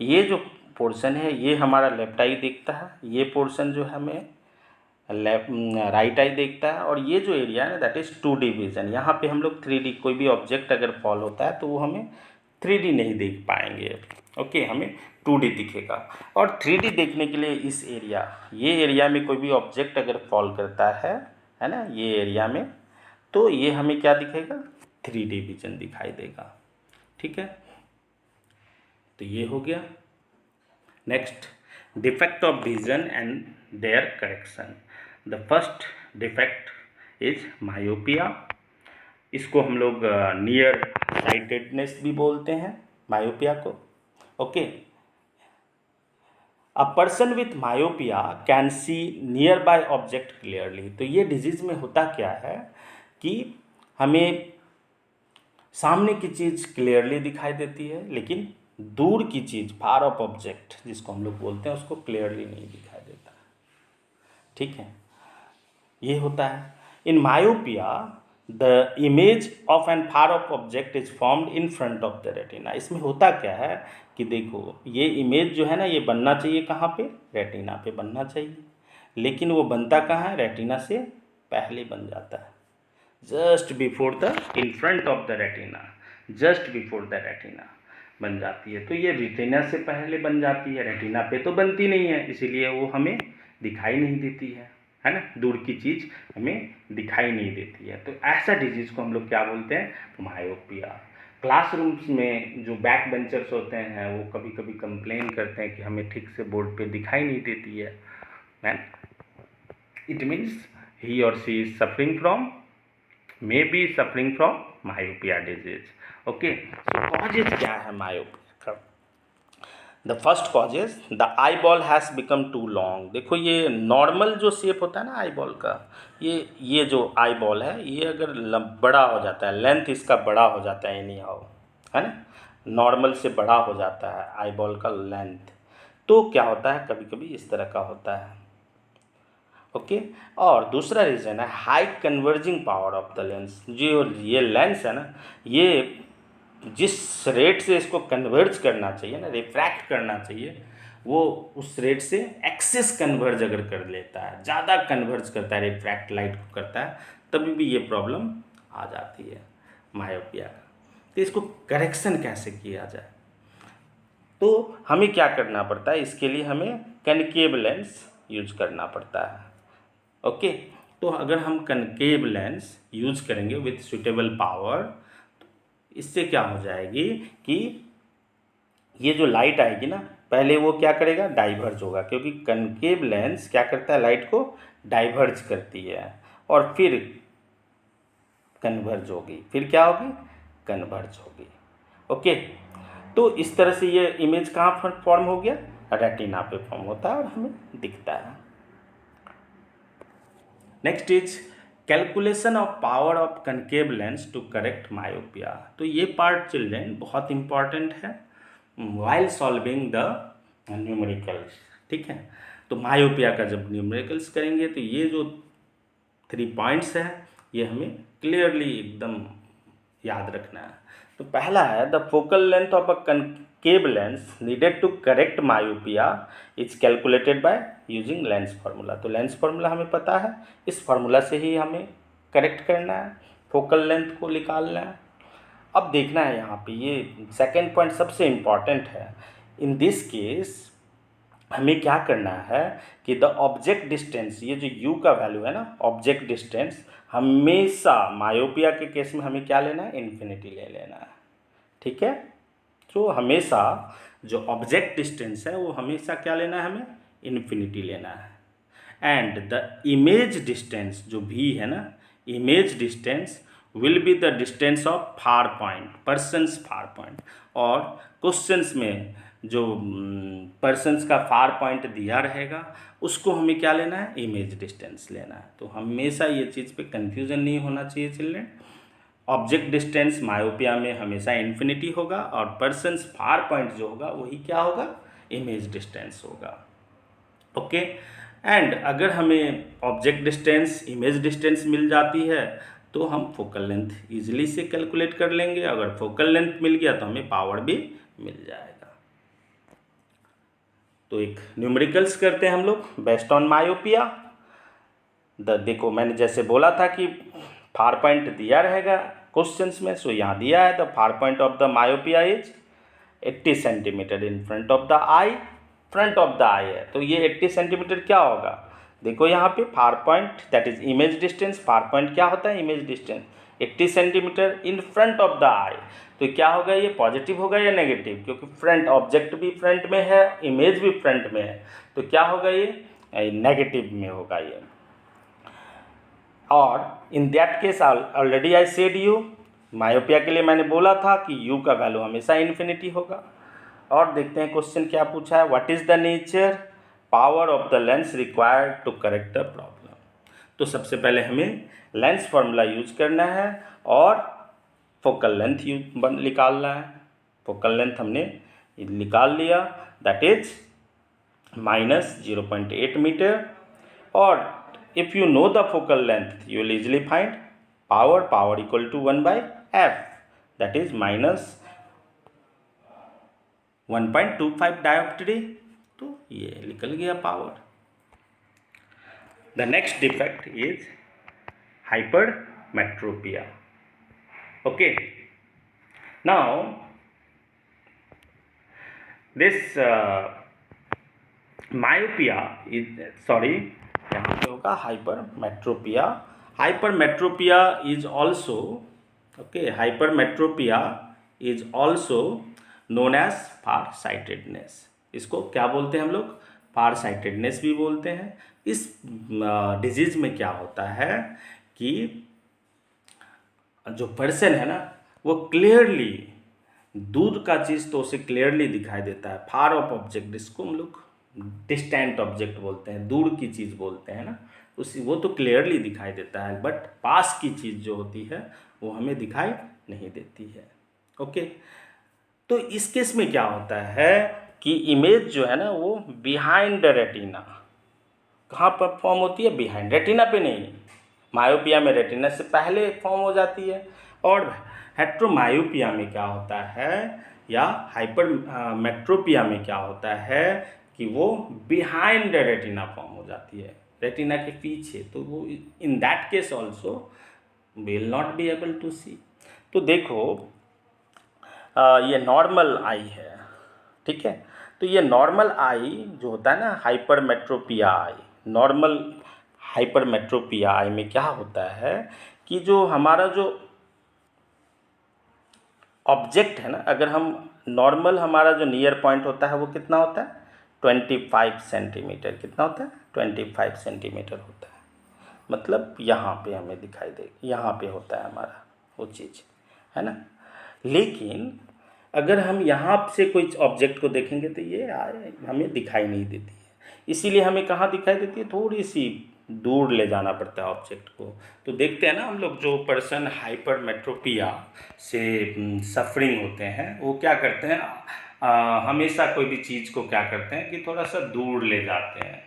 [SPEAKER 1] ये जो पोर्शन है ये हमारा लेफ्ट आई दिखता है, ये पोर्शन जो है हमें लेफ्ट राइट आई देखता है, और ये जो एरिया है ना दैट इज़ 2D विजन। यहाँ पे हम लोग 3D, कोई भी ऑब्जेक्ट अगर फॉल होता है तो वो हमें 3D नहीं देख पाएंगे। ओके, हमें 2D दिखेगा। और 3D देखने के लिए इस एरिया, ये एरिया में कोई भी ऑब्जेक्ट अगर फॉल करता है ना, ये एरिया में, तो ये हमें क्या दिखेगा, 3D विजन दिखाई देगा। ठीक है, तो ये हो गया। Next, defect of vision and their correction. The first defect is myopia. इसको हम लोग नियर साइटेडनेस भी बोलते हैं, मायोपिया को। Okay, a person with myopia can see nearby object clearly. तो ये डिजीज़ में होता क्या है कि हमें सामने की चीज़ क्लियरली दिखाई देती है, लेकिन दूर की चीज़, फार ऑफ ऑब्जेक्ट जिसको हम लोग बोलते हैं, उसको क्लियरली नहीं दिखाई देता। ठीक है, ये होता है। In myopia the image of an far off object is formed in front of the retina. इसमें होता क्या है कि देखो, ये इमेज जो है ना, ये बनना चाहिए कहाँ पे, रेटिना पे बनना चाहिए, लेकिन वो बनता कहाँ है, रेटिना से पहले बन जाता है, just before the, in front of the retina, just before the retina बन जाती है। तो ये रेटिना से पहले बन जाती है, रेटिना पे तो बनती नहीं है, इसीलिए वो हमें दिखाई नहीं देती है ना, दूर की चीज़ हमें दिखाई नहीं देती है। तो ऐसा डिजीज़ को हम लोग क्या बोलते हैं, मायोपिया। क्लासरूम्स में जो बैक बेंचर्स होते हैं वो कभी कभी कंप्लेन करते हैं कि हमें ठीक से बोर्ड पे दिखाई नहीं देती है। इट मीन्स ही और she is suffering from, may be suffering from myopia disease. Okay, so causes क्या है myopia का? The first causes, the eyeball has become too long. देखो, ये नॉर्मल जो शेप होता है ना आईबॉल का, ये जो आईबॉल है, ये अगर बड़ा हो जाता है, लेंथ इसका बड़ा हो जाता है, एनी हाउ, है ना, नॉर्मल से बड़ा हो जाता है आईबॉल का लेंथ, तो क्या होता है, कभी कभी इस तरह का होता है। ओके, और दूसरा रीज़न है high converging power of the lens. जो ये लेंस है ना, ये जिस रेट से इसको कन्वर्ज करना चाहिए ना, रिफ्रैक्ट करना चाहिए, वो उस रेट से एक्सेस कन्वर्ज अगर कर लेता है, ज़्यादा कन्वर्ज करता है, रिफ्रैक्ट लाइट को करता है, तभी भी ये प्रॉब्लम आ जाती है मायोपिया का। तो इसको करेक्शन कैसे किया जाए, तो हमें क्या करना पड़ता है, इसके लिए हमें कनकेव लेंस यूज करना पड़ता है। ओके, तो अगर हम कनकेव लेंस यूज करेंगे विथ सुटेबल पावर, तो इससे क्या हो जाएगी कि ये जो लाइट आएगी ना, पहले वो क्या करेगा, डाइवर्ज होगा, क्योंकि कनकेव लेंस क्या करता है, लाइट को डाइवर्ज करती है, और फिर कन्वर्ज होगी, फिर क्या होगी, कन्वर्ज होगी। ओके, तो इस तरह से ये इमेज कहाँ फॉर्म हो गया, रेटिना पे फॉर्म होता है और हमें दिखता है। Next is calculation of power of concave lens to correct myopia. तो ये पार्ट चिल्ड्रेन बहुत इंपॉर्टेंट है वाइल सॉल्विंग द न्यूमेरिकल्स। ठीक है, तो मायोपिया का जब न्यूमेरिकल्स करेंगे तो ये जो 3 पॉइंट्स है, ये हमें क्लियरली एकदम याद रखना है। तो पहला है the focal length of a concave lens needed to correct myopia is calculated by using lens formula. तो लेंस फार्मूला हमें पता है, इस फार्मूला से ही हमें करेक्ट करना है, फोकल लेंथ को निकालना है। अब देखना है यहाँ पे, ये सेकेंड पॉइंट सबसे इम्पॉर्टेंट है। इन दिस केस हमें क्या करना है कि द ऑब्जेक्ट डिस्टेंस, ये जो u का वैल्यू है ना, ऑब्जेक्ट डिस्टेंस, हमेशा मायोपिया के केस में हमें क्या लेना है, इन्फिनिटी ले लेना है। ठीक है, तो हमेशा जो ऑब्जेक्ट डिस्टेंस है वो हमेशा क्या लेना है, हमें इन्फिनिटी लेना है। एंड द इमेज डिस्टेंस जो भी है ना, image distance will be the distance of far point, persons far point. और क्वेश्चंस में जो पर्सन्स का फार पॉइंट दिया रहेगा उसको हमें क्या लेना है, इमेज डिस्टेंस लेना है। तो हमेशा ये चीज़ पे कंफ्यूजन नहीं होना चाहिए चिल्ड्रेन। ऑब्जेक्ट डिस्टेंस मायोपिया में हमेशा इन्फिनिटी होगा, और पर्सन्स फार पॉइंट जो होगा वही क्या होगा, इमेज डिस्टेंस होगा। ओके, एंड अगर हमें ऑब्जेक्ट डिस्टेंस, इमेज डिस्टेंस मिल जाती है तो हम फोकल लेंथ ईजिली से कैलकुलेट कर लेंगे। अगर फोकल लेंथ मिल गया तो हमें पावर भी मिल जाएगा। तो एक न्यूमेरिकल्स करते हैं हम लोग बेस्ड ऑन मायोपिया। देखो मैंने जैसे बोला था कि फार पॉइंट दिया रहेगा क्वेश्चंस में, सो यहाँ दिया है the far point of the myopia is 80 centimetre in front of the eye, front of the eye है तो ये 80 सेंटीमीटर क्या होगा, देखो यहाँ पे far point that is image distance, far point क्या होता है image distance 80 centimetre in front of the eye, तो क्या होगा ये पॉजिटिव होगा या नेगेटिव, क्योंकि फ्रंट ऑब्जेक्ट भी फ्रंट में है इमेज भी फ्रंट में है, तो क्या होगा ये नेगेटिव में होगा ये। और इन that case already I said you, myopia के लिए मैंने बोला था कि u का वैल्यू हमेशा इन्फिनिटी होगा। और देखते हैं क्वेश्चन क्या पूछा है, what is the nature power of the lens required to correct the problem. तो सबसे पहले हमें लेंस फार्मूला यूज करना है और फोकल लेंथ निकालना है। फोकल लेंथ हमने निकाल लिया दैट इज -0.8 मीटर, और if you know the focal length you will easily find power equal to 1/f that is -1.25 dioptry, तो ये निकल गया power. The next defect is hypermetropia. Okay, now this myopia is यहाँ पे होगा hypermetropia. Hypermetropia is also hypermetropia is also known as far sightedness. इसको क्या बोलते हैं हम लोग, फार साइटेडनेस भी बोलते हैं। इस डिजीज में क्या होता है कि जो पर्सन है ना वो क्लियरली दूर का चीज़ तो उसे क्लियरली दिखाई देता है, फार ऑफ ऑब्जेक्ट इसको हम लोग डिस्टेंट ऑब्जेक्ट बोलते हैं, दूर की चीज़ बोलते हैं ना, वो तो क्लियरली दिखाई देता है, बट पास की चीज़ जो होती है वो हमें दिखाई नहीं देती है। ओके, तो इस केस में क्या होता है कि इमेज जो है ना वो बिहाइंड द रेटिना, कहाँ पर फॉर्म होती है, बिहाइंड, रेटिना पे नहीं। मायोपिया में रेटिना से पहले फॉर्म हो जाती है, और हेट्रोमायोपिया में क्या होता है या हाइपरमेट्रोपिया में क्या होता है कि वो बिहाइंड द रेटिना फॉर्म हो जाती है, रेटिना के पीछे, तो वो in that case also will not be able to see. तो देखो ये नॉर्मल आई है, ठीक है, तो ये नॉर्मल आई जो होता है ना हाइपरमेट्रोपिया आई, नॉर्मल हाइपरमेट्रोपिया आई में क्या होता है कि जो हमारा जो ऑब्जेक्ट है ना, अगर हम नॉर्मल हमारा जो नियर पॉइंट होता है वो कितना होता है 25 सेंटीमीटर, कितना होता है 25 सेंटीमीटर होता है, मतलब यहाँ पे हमें दिखाई दे, यहाँ पे होता है हमारा वो चीज़ है ना। लेकिन अगर हम यहाँ से कोई ऑब्जेक्ट को देखेंगे तो ये हमें दिखाई नहीं देती है, इसीलिए हमें कहाँ दिखाई देती है, थोड़ी सी दूर ले जाना पड़ता है ऑब्जेक्ट को। तो देखते हैं ना हम लोग जो पर्सन हाइपरमेट्रोपिया से सफरिंग होते हैं वो क्या करते हैं, हमेशा कोई भी चीज़ को क्या करते हैं कि थोड़ा सा दूर ले जाते हैं,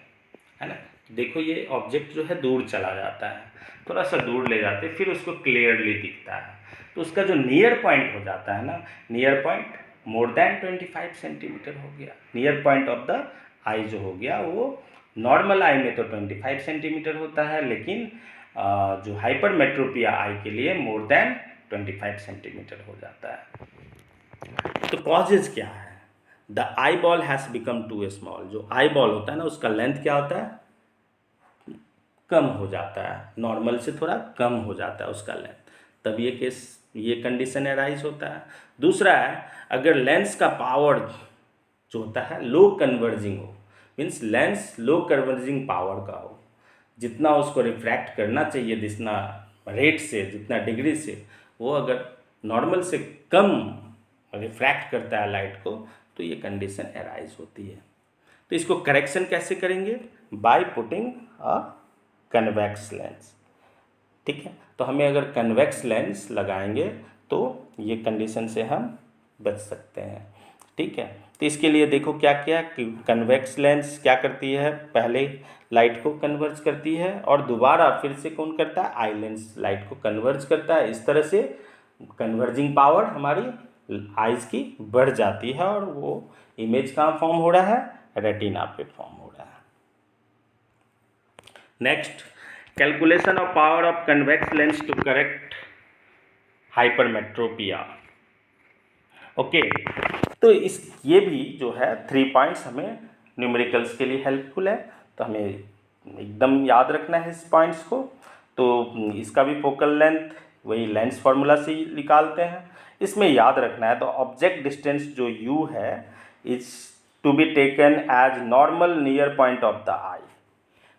[SPEAKER 1] है ना। देखो ये ऑब्जेक्ट जो है दूर चला जाता है, थोड़ा सा दूर ले जाते हैं, फिर उसको क्लियरली दिखता है, तो उसका जो नियर पॉइंट हो जाता है ना, near point more than 25 centimetre हो गया, नियर पॉइंट ऑफ द आई जो हो गया वो नॉर्मल आई में तो 25 सेंटीमीटर होता है, लेकिन जो हाइपरमेट्रोपिया आई के लिए मोर देन 25 सेंटीमीटर हो जाता है। तो कॉजेज क्या है, the eyeball has become too small, जो आई बॉल होता है ना उसका लेंथ क्या होता है, कम हो जाता है, नॉर्मल से थोड़ा कम हो जाता है उसका लेंथ, तब ये कंडीशन अराइज होता है। दूसरा है अगर लेंस का पावर जो होता है लो कन्वर्जिंग हो, मीन्स लेंस लो कन्वर्जिंग पावर का हो, जितना उसको रिफ्रैक्ट करना चाहिए जितना रेट से, जितना डिग्री से, वो अगर नॉर्मल से कम रिफ्रैक्ट करता है लाइट को, तो ये कंडीशन अराइज होती है। तो इसको करेक्शन कैसे करेंगे, by putting a convex lens, ठीक है। तो हमें अगर कन्वेक्स लेंस लगाएंगे तो ये कंडीशन से हम बच सकते हैं, ठीक है। तो इसके लिए देखो क्या किया कि कन्वेक्स लेंस क्या करती है, पहले लाइट को कन्वर्ज करती है और दोबारा फिर से कौन करता है, आई लेंस लाइट को कन्वर्ज करता है। इस तरह से कन्वर्जिंग पावर हमारी आइज़ की बढ़ जाती है और वो इमेज कहाँ फॉर्म हो रहा है, रेटिना पे फॉर्म हो रहा है। Next, calculation of power of convex lens to correct hypermetropia. Okay, तो इस ये भी जो है 3 पॉइंट्स हमें न्यूमेरिकल्स के लिए हेल्पफुल है, तो हमें एकदम याद रखना है इस पॉइंट्स को। तो इसका भी फोकल लेंथ वही लेंस फार्मूला से ही निकालते हैं। इसमें याद रखना है, तो ऑब्जेक्ट डिस्टेंस जो u है is to be taken as normal near point of the eye.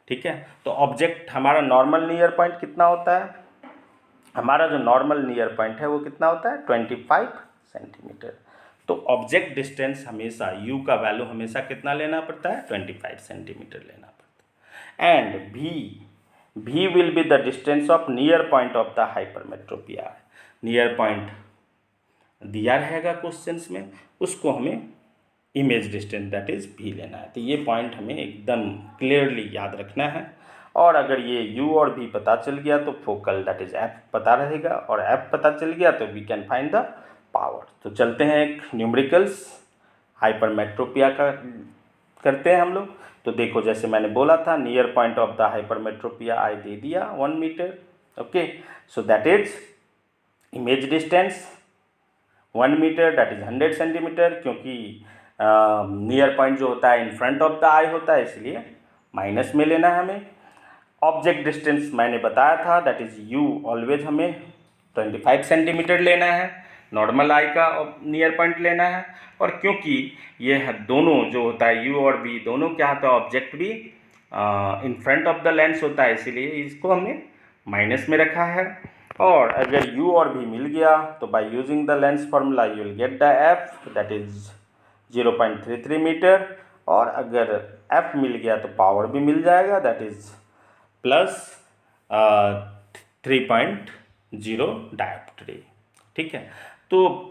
[SPEAKER 1] ठीक है, तो ऑब्जेक्ट हमारा नॉर्मल नियर पॉइंट कितना होता है, हमारा जो नॉर्मल नियर पॉइंट है वो कितना होता है 25 सेंटीमीटर। तो ऑब्जेक्ट डिस्टेंस हमेशा u का वैल्यू हमेशा कितना लेना पड़ता है 25 सेंटीमीटर लेना पड़ता है। And v will be the distance of near point of the hypermetropia. Near point दिया रहेगा क्वेश्चंस में, उसको हमें image distance that is v लेना है। तो ये पॉइंट हमें एकदम क्लियरली याद रखना है। और अगर ये u और v पता चल गया तो फोकल दैट इज f पता रहेगा, और f पता चल गया तो we can find the power. तो चलते हैं एक न्यूमेरिकल्स हाइपरमेट्रोपिया का करते हैं हम लोग। तो देखो, जैसे मैंने बोला था near point of the hypermetropia eye दे दिया 1 metre. Okay, so that is image distance 1 metre that is 100 centimetre, क्योंकि नियर पॉइंट जो होता है in front of the eye होता है, इसलिए माइनस में लेना है हमें। ऑब्जेक्ट डिस्टेंस मैंने बताया था दैट इज u ऑलवेज हमें 25 सेंटीमीटर लेना है, नॉर्मल आई का नियर पॉइंट लेना है। और क्योंकि ये दोनों जो होता है u और v दोनों क्या होता है, ऑब्जेक्ट भी इन फ्रंट ऑफ द लेंस होता है, इसीलिए इसको हमने माइनस में रखा है। और अगर u और v मिल गया तो by using the lens formula you will get the f that is 0.33 metre. और अगर f मिल गया तो पावर भी मिल जाएगा दैट इज प्लस 3.0 डायोप्ट्री। ठीक है, तो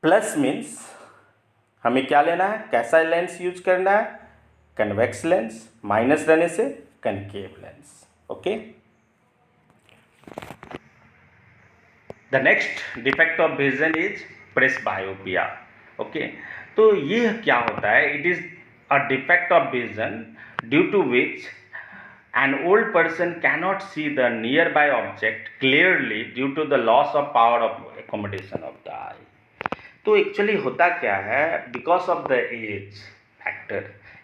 [SPEAKER 1] प्लस मीन्स हमें क्या लेना है, कैसा लेंस यूज करना है, कन्वेक्स लेंस, माइनस रहने से concave lens. Okay, the next defect of vision is presbyopia. Okay, तो ये क्या होता है, it is a defect of vision due to which an old person cannot see the nearby object clearly due to the loss of power of accommodation of the eye। तो actually होता क्या है, because of the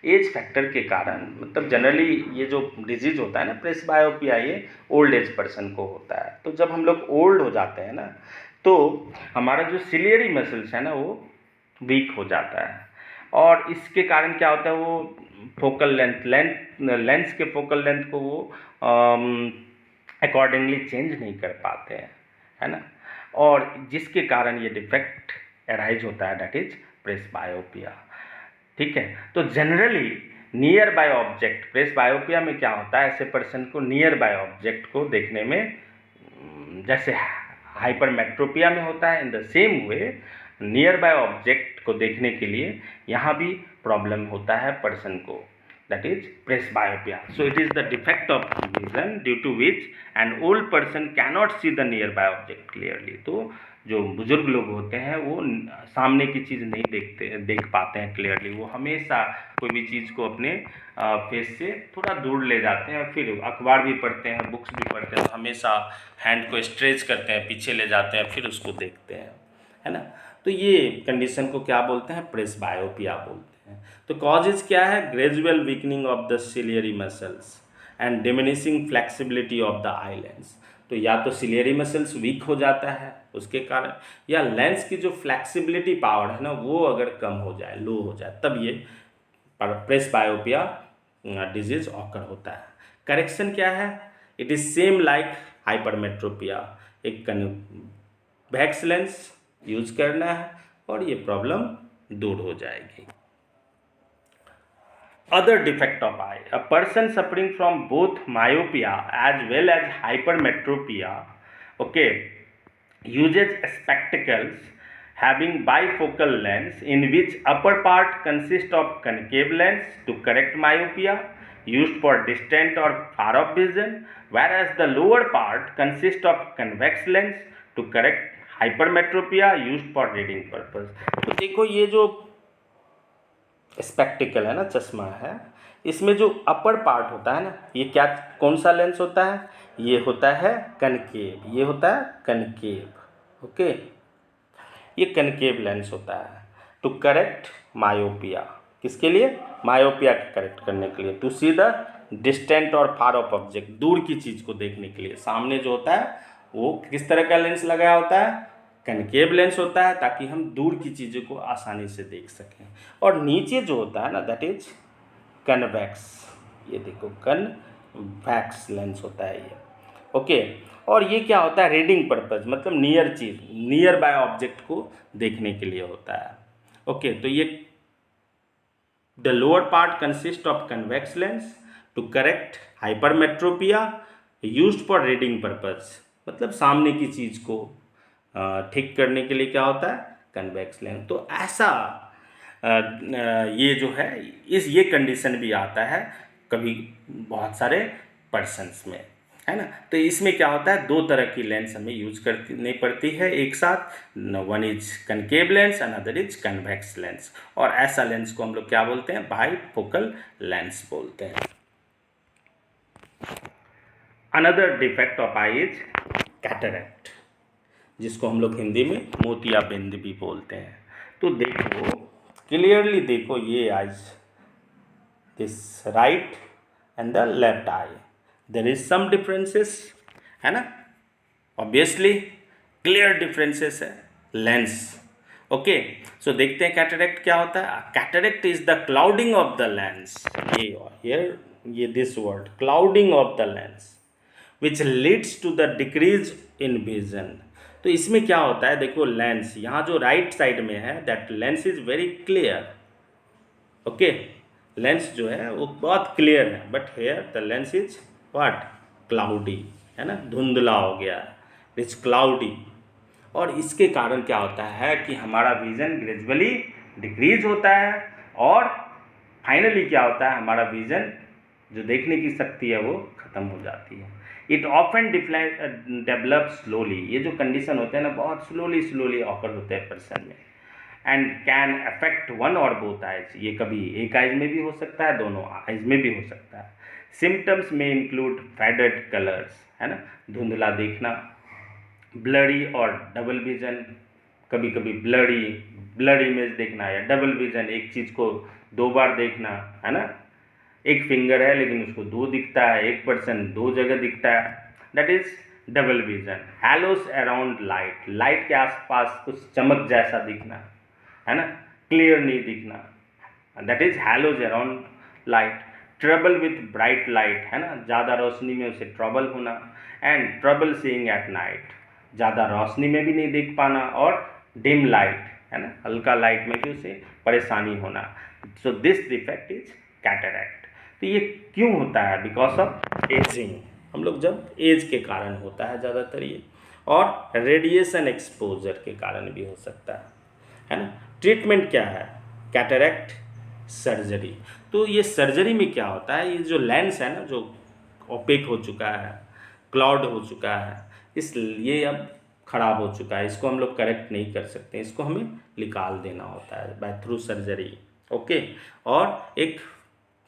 [SPEAKER 1] age factor के कारण, मतलब generally ये जो disease होता है ना प्रेसबायोपिया, ये ओल्ड एज पर्सन को होता है। तो जब हम लोग ओल्ड हो जाते हैं ना, तो हमारा जो सिलियरी मसल्स है ना वो वीक हो जाता है, और इसके कारण क्या होता है, वो फोकल लेंस के फोकल लेंथ को वो अकॉर्डिंगली चेंज नहीं कर पाते हैं, है ना। और जिसके कारण ये डिफेक्ट अराइज होता है दैट इज प्रेसबायोपिया। ठीक है, तो generally near by object, presbyopia में क्या होता है, ऐसे पर्सन को नियर बाय ऑब्जेक्ट को देखने में जैसे हाइपरमेट्रोपिया में होता है, इन the same way near by object को देखने के लिए यहाँ भी प्रॉब्लम होता है पर्सन को, that is presbyopia. So it is the defect of vision due to which an old person cannot see the nearby object clearly. तो जो बुजुर्ग लोग होते हैं वो सामने की चीज़ नहीं देख पाते हैं क्लियरली, वो हमेशा कोई भी चीज़ को अपने फेस से थोड़ा दूर ले जाते हैं। फिर अखबार भी पढ़ते हैं, बुक्स भी पढ़ते हैं, तो हमेशा हैंड को स्ट्रेच करते हैं, पीछे ले जाते हैं, फिर उसको देखते हैं, है ना। तो ये कंडीशन को क्या बोलते हैं, प्रेसबायोपिया बोलते हैं। तो कॉजेज क्या है, gradual weakening of the ciliary muscles and diminishing flexibility of the eye lens. तो या तो सिलियरी मसल्स वीक हो जाता है उसके कारण, या लेंस की जो फ्लेक्सिबिलिटी पावर है ना वो अगर कम हो जाए, लो हो जाए, तब ये प्रेसबायोपिया डिजीज ऑकर होता है। करेक्शन क्या है, it is same like hypermetropia, एक कन्वेक्स लेंस यूज करना है और ये प्रॉब्लम दूर हो जाएगी। Other defect of eye, a person suffering from both myopia as well as hypermetropia, okay, uses spectacles having bifocal lens in which upper part consists of concave lens to correct myopia used for distant or far off vision, whereas the lower part consists of convex lens to correct hypermetropia used for reading purpose। तो देखो ये जो spectacled है ना, चश्मा है। इसमें जो अपर पार्ट होता है ना, ये क्या, कौन सा लेंस होता है, ये होता है कनकेव, ये होता है कनकेव। ओके, ये कनकेव लेंस होता है टू करेक्ट मायोपिया। किसके लिए, मायोपिया को करेक्ट करने के लिए, टू सी द डिस्टेंट और फार ऑफ ऑब्जेक्ट, दूर की चीज़ को देखने के लिए। सामने जो होता है वो किस तरह का लेंस लगाया होता है, कनकेव लेंस होता है, ताकि हम दूर की चीज़ों को आसानी से देख सकें। और नीचे जो होता है ना, दैट इज कन्वेक्स, ये देखो कन्वेक्स लेंस होता है ये। ओके, और ये क्या होता है, रीडिंग पर्पज, मतलब नियर चीज, नियर बाय ऑब्जेक्ट को देखने के लिए होता है। ओके, तो ये the lower part consist of convex lens to correct hypermetropia used for reading purpose, मतलब सामने की चीज को ठीक करने के लिए क्या होता है, कन्वेक्स लेंस। तो ऐसा ये जो है, ये कंडीशन भी आता है कभी बहुत सारे पर्सन्स में, है ना। तो इसमें क्या होता है, दो तरह की लेंस हमें यूज करनी पड़ती है एक साथ, one is concave lens, another is convex lens. और ऐसा लेंस को हम लोग क्या बोलते हैं, बाइफोकल लेंस बोलते हैं। Another defect of I is cataract, जिसको हम लोग हिंदी में मोतियाबिंद भी बोलते हैं। तो देखो क्लियरली, देखो ये eyes, this right and the left eye, there is some differences, है ना, ऑब्वियसली क्लियर डिफरेंसेस है लेंस। ओके, सो देखते हैं कैटरेक्ट क्या होता है। Cataract is the clouding of the lens, ये this word clouding of the lens which leads to the decrease in vision. तो इसमें क्या होता है, देखो लेंस यहाँ जो राइट साइड में है, that lens is very clear. Okay, lens जो है वो बहुत क्लियर है, but here the lens is what, cloudy, है ना, धुंधला हो गया, इट्स क्लाउडी। और इसके कारण क्या होता है कि हमारा विजन ग्रेजुअली डिक्रीज होता है, और फाइनली क्या होता है, हमारा विजन जो देखने की शक्ति है वो खत्म हो जाती है। इट ऑफन डेवलप स्लोली, ये जो कंडीशन होते हैं ना, बहुत स्लोली ऑकर होते हैं पर्सन में, एंड कैन अफेक्ट वन और बोथ आइज, ये कभी एक आइज में भी हो सकता है, दोनों आइज में भी हो सकता है। सिम्टम्स में इंक्लूड फेडेड कलर्स, है ना, धुंधला देखना, ब्लरी और डबल विजन, कभी कभी ब्लर इमेज देखना, या डबल विजन, एक चीज़ को दो बार देखना, है ना, एक फिंगर है लेकिन उसको दो दिखता है, एक पर्सन दो जगह दिखता है, that is double vision. Halos around light, light के आसपास कुछ चमक जैसा दिखना, है ना, क्लियर नहीं दिखना, that is halos around light. Trouble with bright light, है ना, ज़्यादा रोशनी में उसे ट्रबल होना, and trouble seeing at night, ज़्यादा रोशनी में भी नहीं देख पाना, और डिम लाइट, है ना, हल्का लाइट में भी उसे परेशानी होना। So this defect is cataract. तो ये क्यों होता है, बिकॉज ऑफ एजिंग, हम लोग जब एज के कारण होता है ज़्यादातर ये, और रेडिएशन एक्सपोजर के कारण भी हो सकता है ना। ट्रीटमेंट क्या है, कैटरेक्ट सर्जरी। तो ये सर्जरी में क्या होता है, ये जो लेंस है ना, जो ओपेक हो चुका है, क्लाउड हो चुका है, इसलिए अब ख़राब हो चुका है, इसको हम लोग करेक्ट नहीं कर सकते, इसको हमें निकाल देना होता है बाय थ्रू सर्जरी। ओके, और एक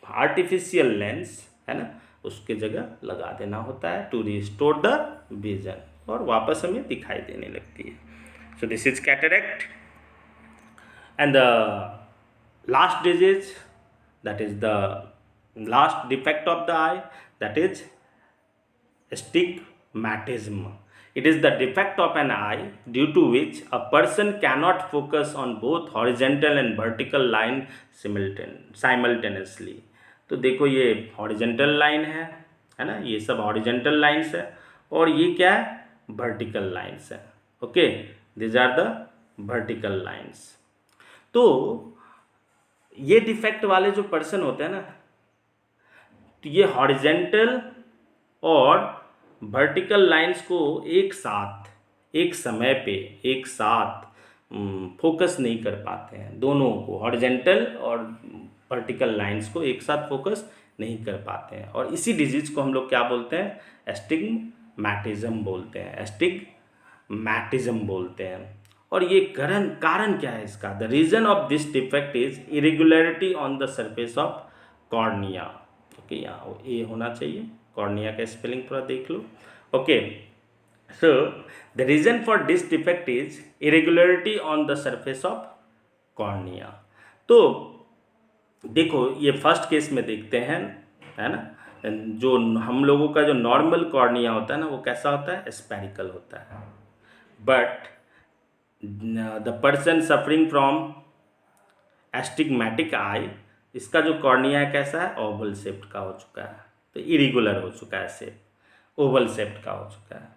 [SPEAKER 1] आर्टिफिशियल लेंस, है ना, उसके जगह लगा देना होता है टू रिस्टोर द विजन, और वापस हमें दिखाई देने लगती है। So this is cataract. And the last disease, that is the last defect of the eye, that is astigmatism. It is the defect of an eye due to which a person cannot focus on both horizontal and vertical line simultaneously. तो देखो ये horizontal line है ना, ये सब horizontal lines है, और ये क्या है, वर्टिकल लाइन्स है। Okay, these are the vertical lines. तो ये डिफेक्ट वाले जो पर्सन होते हैं ना, तो ये हॉरिजेंटल और वर्टिकल लाइंस को एक साथ, एक समय पे एक साथ फोकस नहीं कर पाते हैं, दोनों को, हॉरिजेंटल और वर्टिकल लाइंस को एक साथ फोकस नहीं कर पाते हैं, और इसी डिजीज को हम लोग क्या बोलते हैं, एस्टिग्मैटिज्म बोलते हैं, एस्टिग्मैटिज्म बोलते हैं। और ये कारण क्या है इसका? The reason of this defect is irregularity on the surface of cornea. Okay, यहाँ ए होना चाहिए, कॉर्निया का स्पेलिंग थोड़ा देख लो। Okay, so the reason for this defect is irregularity on the surface of cornea. तो देखो, ये फर्स्ट केस में देखते हैं, है ना, जो हम लोगों का जो नॉर्मल कॉर्निया होता है ना, वो कैसा होता है? स्पेरिकल होता है। But the person suffering from astigmatic eye, इसका जो कॉर्निया है कैसा है? ओवल शेप्ड का हो चुका है, तो इरेगुलर हो चुका है शेप, ओवल शेप्ड का हो चुका है।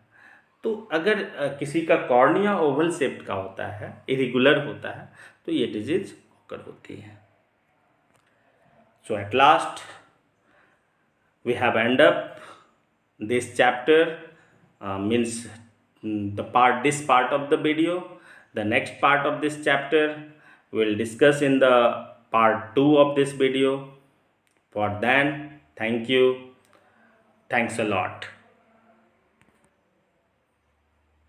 [SPEAKER 1] तो अगर किसी का कॉर्निया ओवल शेप्ड का होता है, इरेगुलर होता है, तो ये डिजीज ऑकर होती है। So at last we have end up this chapter, means this part of the video. The next part of this chapter we'll discuss in the part 2 of this video. For then, thank you, thanks a lot.